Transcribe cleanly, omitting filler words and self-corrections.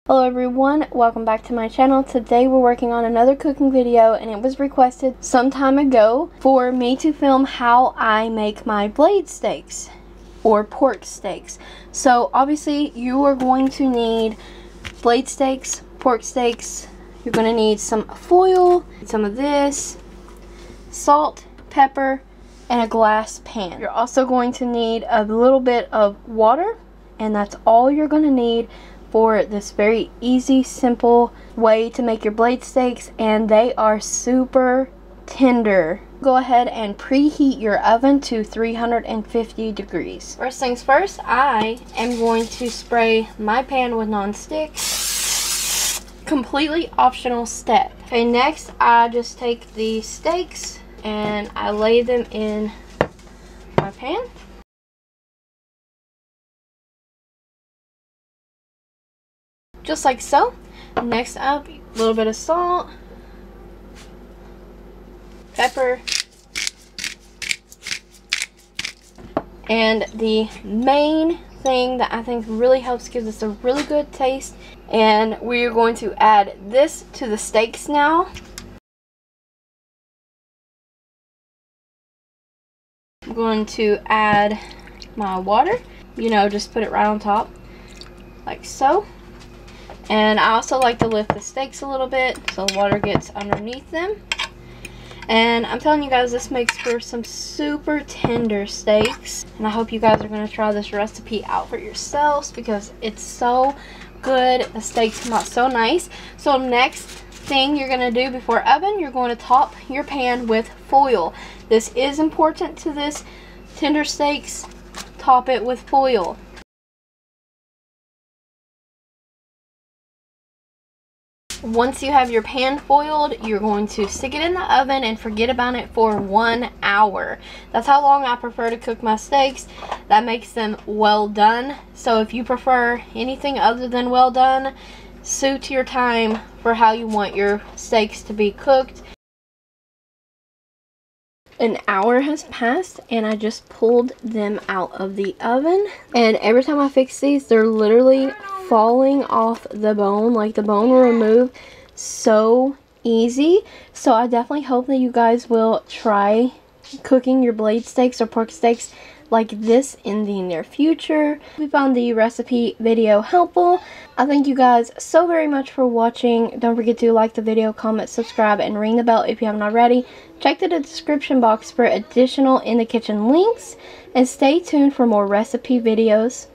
Hello everyone, welcome back to my channel. Today we're working on another cooking video and it was requested some time ago for me to film how I make my blade steaks or pork steaks. So obviously you are going to need blade steaks, pork steaks, you're going to need some foil, some of this, salt, pepper, and a glass pan. You're also going to need a little bit of water, and that's all you're going to need for this very easy, simple way to make your blade steaks, and they are super tender. Go ahead and preheat your oven to 350 degrees. First things first, I am going to spray my pan with non-stick. Completely optional step. Okay, next I just take the steaks and I lay them in my pan. Just like so. Next up, a little bit of salt, pepper, and the main thing that I think really helps give this a really good taste, and we're going to add this to the steaks now. I'm going to add my water, just put it right on top like so. And I also like to lift the steaks a little bit so the water gets underneath them. And I'm telling you guys, this makes for some super tender steaks. And I hope you guys are going to try this recipe out for yourselves because it's so good. The steaks come out so nice. So next thing you're going to do before oven, you're going to top your pan with foil. This is important to this tender steaks. Top it with foil. Once you have your pan foiled, you're going to stick it in the oven and forget about it for 1 hour. That's how long I prefer to cook my steaks. That makes them well done. So if you prefer anything other than well done, suit your time for how you want your steaks to be cooked. An hour has passed and I just pulled them out of the oven, and every time I fix these, they're literally falling off the bone. Like, the bone will remove so easy. So I definitely hope that you guys will try cooking your blade steaks or pork steaks like this in the near future. We found the recipe video helpful. I thank you guys so very much for watching. Don't forget to like the video, comment, subscribe, and ring the bell if you haven't already. Check the description box for additional In the Kitchen links, and stay tuned for more recipe videos.